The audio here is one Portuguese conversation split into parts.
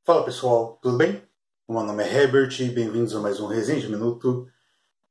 Fala pessoal, tudo bem? O meu nome é Herbert e bem-vindos a mais um Resenha de Minuto.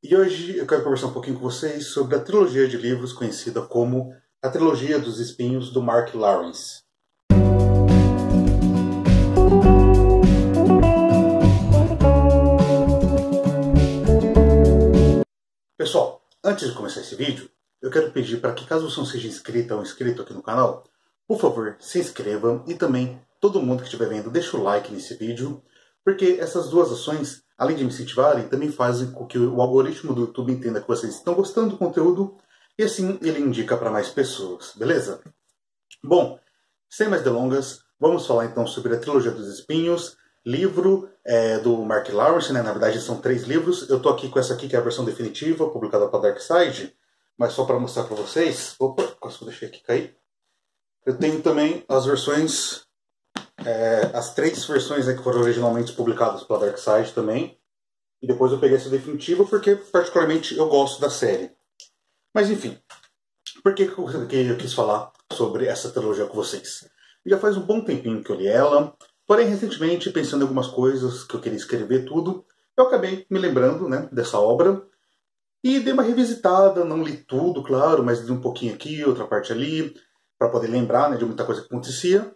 E hoje eu quero conversar um pouquinho com vocês sobre a trilogia de livros conhecida como a Trilogia dos Espinhos do Mark Lawrence. Pessoal, antes de começar esse vídeo, eu quero pedir para que, caso você não seja inscrito ou inscrito aqui no canal, por favor, se inscreva e também todo mundo que estiver vendo, deixa o like nesse vídeo, porque essas duas ações, além de me incentivarem, também fazem com que o algoritmo do YouTube entenda que vocês estão gostando do conteúdo e assim ele indica para mais pessoas, beleza? Bom, sem mais delongas, vamos falar então sobre a Trilogia dos Espinhos, livro do Mark Lawrence, né? Na verdade são 3 livros. Eu estou aqui com essa aqui, que é a versão definitiva, publicada pela Dark Side, mas só para mostrar para vocês. Opa, quase que eu deixei aqui cair. Eu tenho também as versões, as 3 versões que foram originalmente publicadas pela Dark Side também. E depois eu peguei essa definitiva porque particularmente eu gosto da série. Mas enfim, por que eu quis falar sobre essa trilogia com vocês? Já faz um bom tempinho que eu li ela, porém recentemente, pensando em algumas coisas que eu queria escrever tudo, eu acabei me lembrando, né, dessa obra e dei uma revisitada, não li tudo, claro, mas li um pouquinho aqui, outra parte ali, para poder lembrar, né, de muita coisa que acontecia.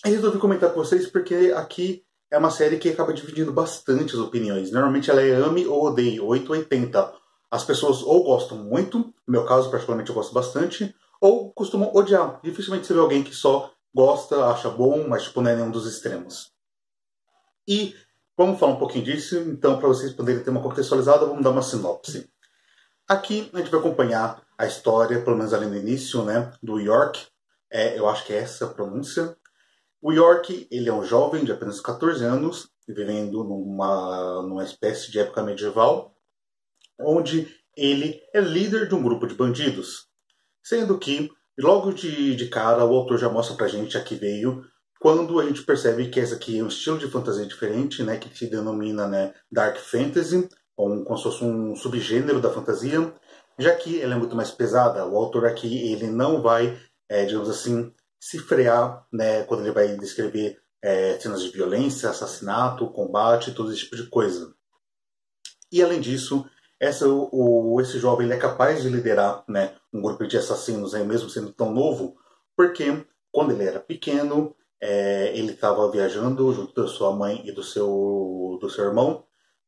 E resolvi comentar com vocês porque aqui é uma série que acaba dividindo bastante as opiniões. Normalmente ela é ame ou odeie, 880. As pessoas ou gostam muito, no meu caso particularmente eu gosto bastante, ou costumam odiar. Dificilmente você vê alguém que só gosta, acha bom, mas tipo, não é nenhum dos extremos. E vamos falar um pouquinho disso, então para vocês poderem ter uma contextualizada, vamos dar uma sinopse. Aqui a gente vai acompanhar a história, pelo menos ali no início, né, do York. Eu acho que é essa a pronúncia. O York, ele é um jovem de apenas 14 anos, vivendo numa espécie de época medieval, onde ele é líder de um grupo de bandidos. Sendo que, logo de cara, o autor já mostra pra gente a que veio, quando a gente percebe que esse aqui é um estilo de fantasia diferente, né, que se denomina, né, Dark Fantasy, ou como se fosse um subgênero da fantasia, já que ela é muito mais pesada. O autor aqui ele não vai, digamos assim, se frear, né, quando ele vai descrever cenas de violência, assassinato, combate, todo esse tipo de coisa. E além disso, esse jovem ele é capaz de liderar, né, um grupo de assassinos, mesmo sendo tão novo, porque quando ele era pequeno, ele estava viajando junto da sua mãe e do seu irmão,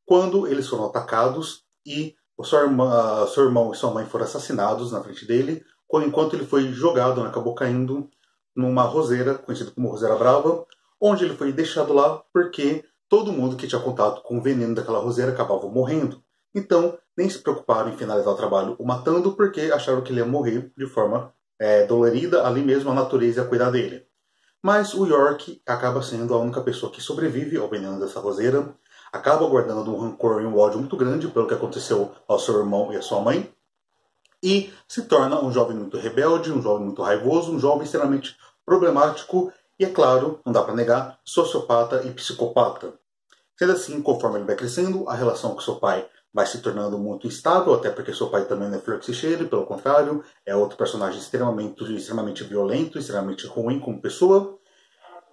quando eles foram atacados e o seu irmão e sua mãe foram assassinados na frente dele, enquanto ele foi jogado, né, acabou caindo numa roseira, conhecida como Roseira Brava, onde ele foi deixado lá porque todo mundo que tinha contato com o veneno daquela roseira acabava morrendo. Então, nem se preocuparam em finalizar o trabalho o matando, porque acharam que ele ia morrer de forma dolorida, ali mesmo a natureza ia cuidar dele. Mas o York acaba sendo a única pessoa que sobrevive ao veneno dessa roseira, acaba guardando um rancor e um ódio muito grande pelo que aconteceu ao seu irmão e à sua mãe, e se torna um jovem muito rebelde, um jovem muito raivoso, um jovem extremamente problemático e, é claro, não dá para negar, sociopata e psicopata. Sendo assim, conforme ele vai crescendo, a relação com seu pai vai se tornando muito instável, até porque seu pai também não é flor que se cheire, pelo contrário, é outro personagem extremamente violento, extremamente ruim como pessoa.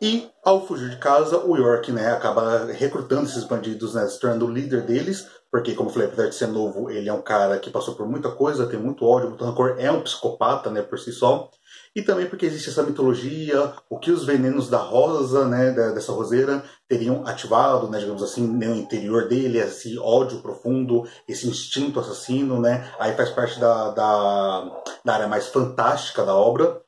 E, ao fugir de casa, o York, né, acaba recrutando esses bandidos, né, se tornando o líder deles, porque, como eu falei, apesar de ser novo, ele é um cara que passou por muita coisa, tem muito ódio, muito rancor, é um psicopata, né, por si só. E também porque existe essa mitologia, o que os venenos da rosa, né, dessa roseira, teriam ativado, né, digamos assim, no interior dele, esse ódio profundo, esse instinto assassino, né, aí faz parte da área mais fantástica da obra.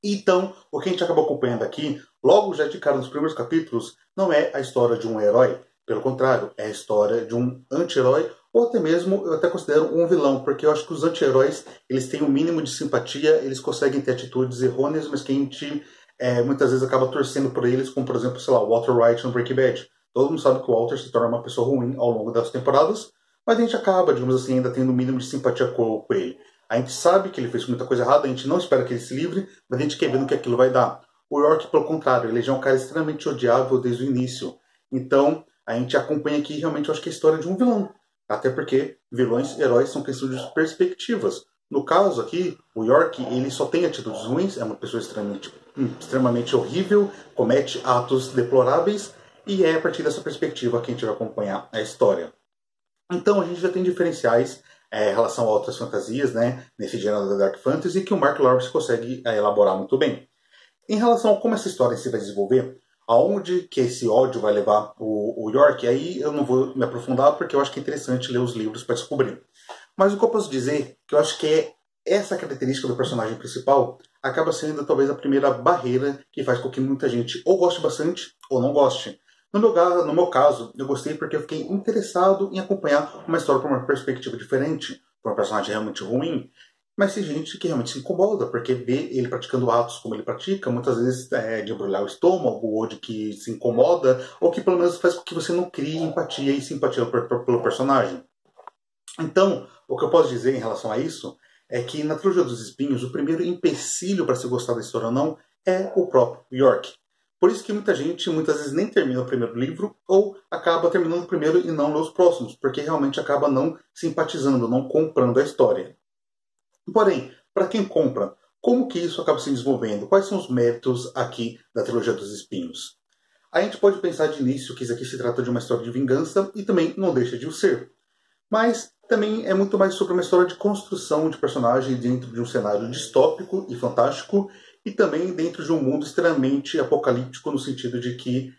Então, o que a gente acabou acompanhando aqui, logo já de cara nos primeiros capítulos, não é a história de um herói. Pelo contrário, é a história de um anti-herói, ou até mesmo, eu até considero um vilão, porque eu acho que os anti-heróis, eles têm um mínimo de simpatia, eles conseguem ter atitudes errôneas, mas que a gente muitas vezes acaba torcendo por eles, como por exemplo, sei lá, o Walter White no Breaking Bad. Todo mundo sabe que o Walter se torna uma pessoa ruim ao longo das temporadas, mas a gente acaba, digamos assim, ainda tendo um mínimo de simpatia com ele. A gente sabe que ele fez muita coisa errada, a gente não espera que ele se livre, mas a gente quer ver no que aquilo vai dar. O York, pelo contrário, ele já é um cara extremamente odiável desde o início. Então, a gente acompanha aqui realmente, eu acho que é a história de um vilão. Até porque vilões e heróis são questões de perspectivas. No caso aqui, o York, ele só tem atitudes ruins, é uma pessoa extremamente extremamente horrível, comete atos deploráveis, e é a partir dessa perspectiva que a gente vai acompanhar a história. Então a gente já tem diferenciais em relação a outras fantasias, né, nesse gênero da Dark Fantasy, que o Mark Lawrence consegue elaborar muito bem. Em relação a como essa história se vai desenvolver, aonde que esse ódio vai levar o York, aí eu não vou me aprofundar porque eu acho que é interessante ler os livros para descobrir. Mas o que eu posso dizer, que eu acho que é essa característica do personagem principal, acaba sendo talvez a primeira barreira que faz com que muita gente ou goste bastante ou não goste. No meu caso, eu gostei porque eu fiquei interessado em acompanhar uma história por uma perspectiva diferente, por um personagem realmente ruim, mas tem gente que realmente se incomoda, porque vê ele praticando atos como ele pratica, muitas vezes de embrulhar o estômago, ou de que se incomoda, ou que pelo menos faz com que você não crie empatia e simpatia pelo personagem. Então, o que eu posso dizer em relação a isso é que na Trilogia dos Espinhos, o primeiro empecilho para se gostar da história ou não é o próprio York. Por isso que muita gente muitas vezes nem termina o primeiro livro ou acaba terminando o primeiro e não lê os próximos, porque realmente acaba não simpatizando, não comprando a história. Porém, para quem compra, como que isso acaba se desenvolvendo? Quais são os méritos aqui da Trilogia dos Espinhos? A gente pode pensar de início que isso aqui se trata de uma história de vingança e também não deixa de o ser. Mas também é muito mais sobre uma história de construção de personagem dentro de um cenário distópico e fantástico e também dentro de um mundo extremamente apocalíptico no sentido de que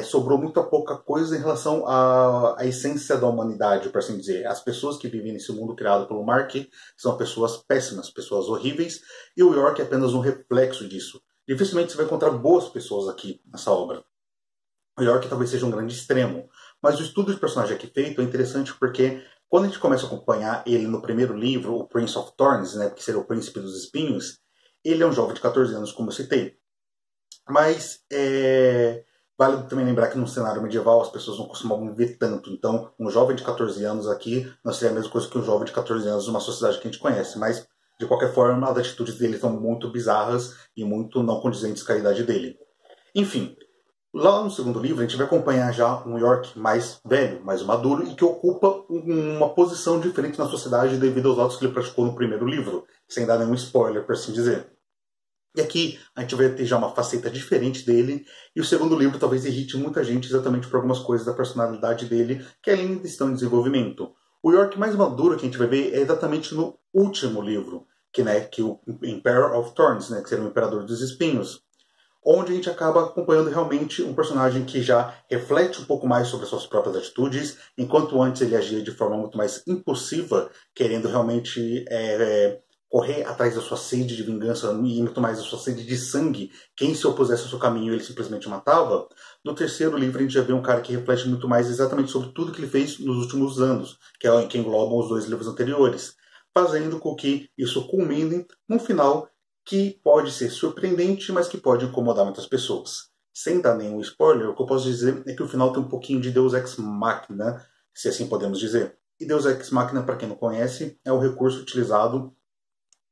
sobrou muito pouca coisa em relação à essência da humanidade, por assim dizer. As pessoas que vivem nesse mundo criado pelo Mark são pessoas péssimas, pessoas horríveis, e o York é apenas um reflexo disso. Dificilmente você vai encontrar boas pessoas aqui nessa obra. O York talvez seja um grande extremo, mas o estudo de personagem aqui feito é interessante porque quando a gente começa a acompanhar ele no primeiro livro, o Prince of Thorns, né, que seria o Príncipe dos Espinhos, ele é um jovem de 14 anos, como eu citei. Mas vale também lembrar que no cenário medieval as pessoas não costumavam ver tanto. Então, um jovem de 14 anos aqui não seria a mesma coisa que um jovem de 14 anos numa sociedade que a gente conhece. Mas, de qualquer forma, as atitudes dele são muito bizarras e muito não condizentes com a idade dele. Enfim, lá no segundo livro a gente vai acompanhar já um York mais velho, mais maduro e que ocupa uma posição diferente na sociedade devido aos atos que ele praticou no primeiro livro, sem dar nenhum spoiler, por assim dizer. E aqui a gente vai ter já uma faceta diferente dele, e o segundo livro talvez irrite muita gente exatamente por algumas coisas da personalidade dele que ainda estão em desenvolvimento. O York mais maduro que a gente vai ver é exatamente no último livro, que o Emperor of Thorns, né, que seria o Imperador dos Espinhos, onde a gente acaba acompanhando realmente um personagem que já reflete um pouco mais sobre as suas próprias atitudes, enquanto antes ele agia de forma muito mais impulsiva, querendo realmente correr atrás da sua sede de vingança e muito mais da sua sede de sangue. Quem se opusesse ao seu caminho ele simplesmente matava. No terceiro livro a gente já vê um cara que reflete muito mais exatamente sobre tudo que ele fez nos últimos anos, que é que englobam os dois livros anteriores, fazendo com que isso culmine num final que pode ser surpreendente, mas que pode incomodar muitas pessoas. Sem dar nenhum spoiler, o que eu posso dizer é que o final tem um pouquinho de Deus Ex Machina, se assim podemos dizer. E Deus Ex Machina, para quem não conhece, é o recurso utilizado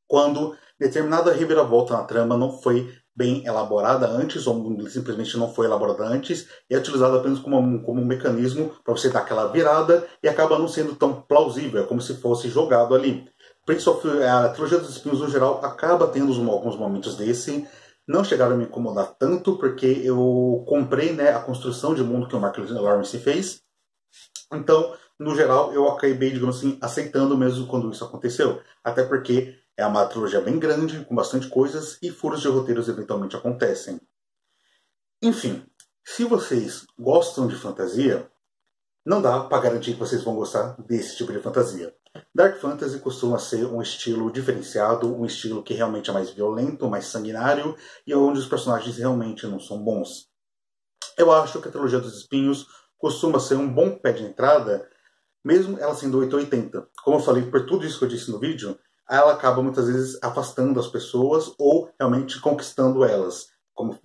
quando determinada reviravolta na trama não foi bem elaborada antes, ou simplesmente não foi elaborada antes, e é utilizado apenas como um mecanismo para você dar aquela virada e acaba não sendo tão plausível, é como se fosse jogado ali. A Trilogia dos Espinhos, no geral, acaba tendo alguns momentos desse. Não chegaram a me incomodar tanto, porque eu comprei, né, a construção de mundo que o Mark Lawrence fez. Então, no geral, eu acabei, digamos assim, aceitando mesmo quando isso aconteceu. Até porque é uma trilogia bem grande, com bastante coisas, e furos de roteiros eventualmente acontecem. Enfim, se vocês gostam de fantasia, não dá para garantir que vocês vão gostar desse tipo de fantasia. Dark Fantasy costuma ser um estilo diferenciado, um estilo que realmente é mais violento, mais sanguinário, e onde os personagens realmente não são bons. Eu acho que a Trilogia dos Espinhos costuma ser um bom pé de entrada, mesmo ela sendo 880. Como eu falei, por tudo isso que eu disse no vídeo, ela acaba muitas vezes afastando as pessoas ou realmente conquistando elas, como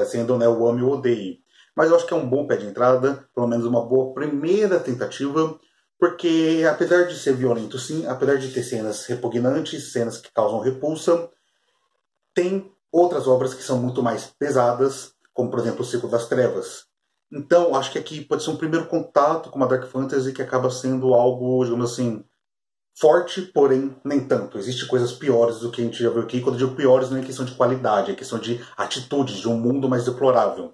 sendo, né, o ame ou odeie. Mas eu acho que é um bom pé de entrada, pelo menos uma boa primeira tentativa, porque apesar de ser violento sim, apesar de ter cenas repugnantes, cenas que causam repulsa, tem outras obras que são muito mais pesadas, como por exemplo o Ciclo das Trevas. Então acho que aqui pode ser um primeiro contato com uma Dark Fantasy que acaba sendo algo, digamos assim, forte, porém nem tanto. Existem coisas piores do que a gente já viu aqui. Quando eu digo piores, não é questão de qualidade, é questão de atitudes, de um mundo mais deplorável.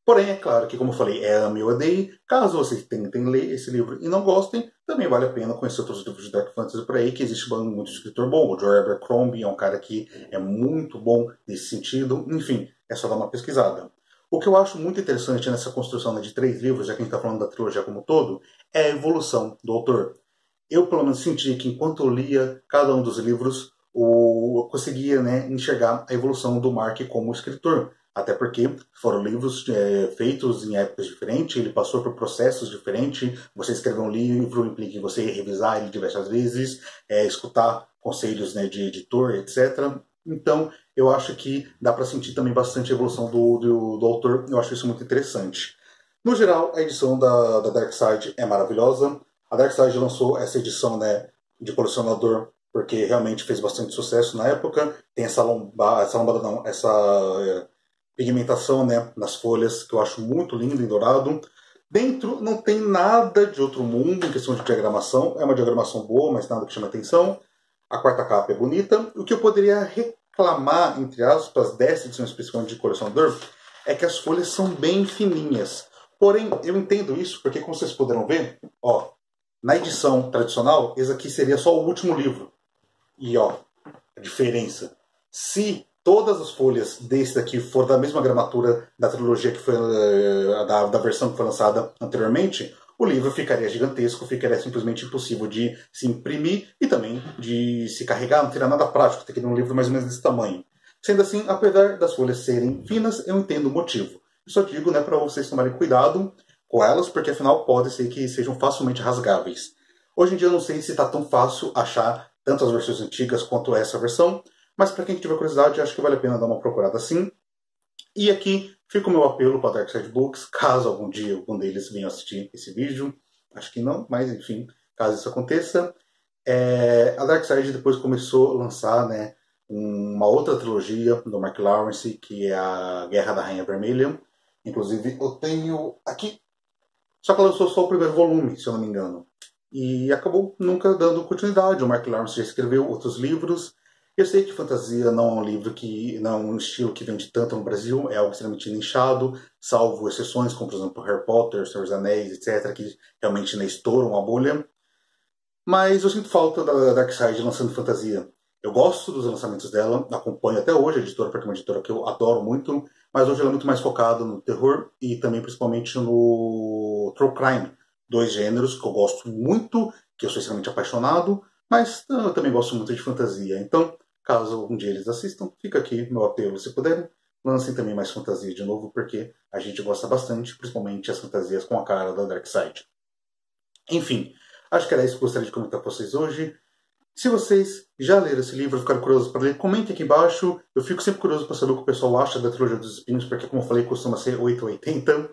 Porém, é claro que, como eu falei, é ame ou odeie. Caso vocês tentem ler esse livro e não gostem, também vale a pena conhecer outros livros de Dark Fantasy por aí, que existe muito escritor bom. O Joe Abercrombie é um cara que é muito bom nesse sentido. Enfim, é só dar uma pesquisada. O que eu acho muito interessante nessa construção de 3 livros, já que a gente está falando da trilogia como um todo, é a evolução do autor. Eu, pelo menos, senti que enquanto eu lia cada um dos livros, eu conseguia, né, enxergar a evolução do Mark como escritor. Até porque foram livros feitos em épocas diferentes, ele passou por processos diferentes. Você escrever um livro implica em você revisar ele diversas vezes, escutar conselhos, né, de editor, etc. Então, eu acho que dá para sentir também bastante a evolução do autor. Eu acho isso muito interessante. No geral, a edição da Dark Side é maravilhosa. A Dark Side lançou essa edição, né, de colecionador porque realmente fez bastante sucesso na época. Tem essa lombada não, essa pigmentação, né, nas folhas, que eu acho muito lindo em dourado. Dentro não tem nada de outro mundo em questão de diagramação. É uma diagramação boa, mas nada que chama atenção. A quarta capa é bonita. O que eu poderia reclamar, entre aspas, dessa edição especificamente de colecionador é que as folhas são bem fininhas. Porém, eu entendo isso porque, como vocês puderam ver, ó, na edição tradicional, esse aqui seria só o último livro. E ó, a diferença. Se todas as folhas desse daqui for da mesma gramatura da trilogia que foi da versão que foi lançada anteriormente, o livro ficaria gigantesco, ficaria simplesmente impossível de se imprimir e também de se carregar, não teria nada prático, ter que ter um livro mais ou menos desse tamanho. Sendo assim, apesar das folhas serem finas, eu entendo o motivo. Eu só digo, né, para vocês tomarem cuidado com elas, porque afinal pode ser que sejam facilmente rasgáveis. Hoje em dia eu não sei se está tão fácil achar tanto as versões antigas quanto essa versão, mas para quem tiver curiosidade, acho que vale a pena dar uma procurada assim. E aqui fica o meu apelo para a Dark Side Books, caso algum dia algum deles venha assistir esse vídeo. Acho que não, mas enfim, caso isso aconteça. A Dark Side depois começou a lançar, né, uma outra trilogia do Mark Lawrence, que é a Guerra da Rainha Vermelha. Inclusive, eu tenho aqui. Só que ela lançou só o primeiro volume, se eu não me engano. E acabou nunca dando continuidade. O Mark Lawrence já escreveu outros livros. Eu sei que fantasia não é um livro que não é um estilo que vende tanto no Brasil, é algo extremamente nichado, salvo exceções, como por exemplo Harry Potter, Senhor dos Anéis, etc., que realmente né, estouram a bolha. Mas eu sinto falta da Dark Side lançando fantasia. Eu gosto dos lançamentos dela, acompanho até hoje a editora, porque é uma editora que eu adoro muito, mas hoje ela é muito mais focada no terror e também principalmente no true crime. 2 gêneros que eu gosto muito, que eu sou extremamente apaixonado, mas eu também gosto muito de fantasia. Então, caso algum dia eles assistam, fica aqui meu apelo. Se puderem, lancem também mais fantasia de novo, porque a gente gosta bastante, principalmente as fantasias com a cara da Dark Side. Enfim, acho que era isso que eu gostaria de comentar com vocês hoje. Se vocês já leram esse livro, ficaram curiosos para ler, comentem aqui embaixo. Eu fico sempre curioso para saber o que o pessoal acha da trilogia dos espinhos, porque como eu falei, costuma ser 880.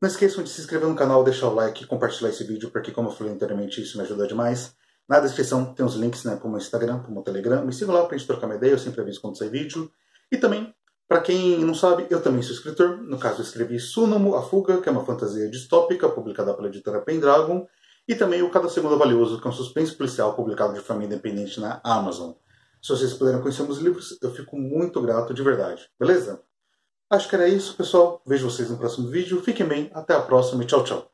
Não esqueçam de se inscrever no canal, deixar o like e compartilhar esse vídeo, porque como eu falei anteriormente, isso me ajuda demais. Na descrição tem os links, né, para o meu Instagram, para o meu Telegram. Me sigam lá para a gente trocar uma ideia, eu sempre aviso quando sair vídeo. E também, para quem não sabe, eu também sou escritor. No caso, eu escrevi Súnamo, A Fuga, que é uma fantasia distópica, publicada pela editora Pendragon. E também o Cada Segundo Valioso, que é um suspense policial publicado de forma independente na Amazon. Se vocês puderem conhecer meus livros, eu fico muito grato de verdade. Beleza? Acho que era isso, pessoal. Vejo vocês no próximo vídeo. Fiquem bem, até a próxima e tchau, tchau.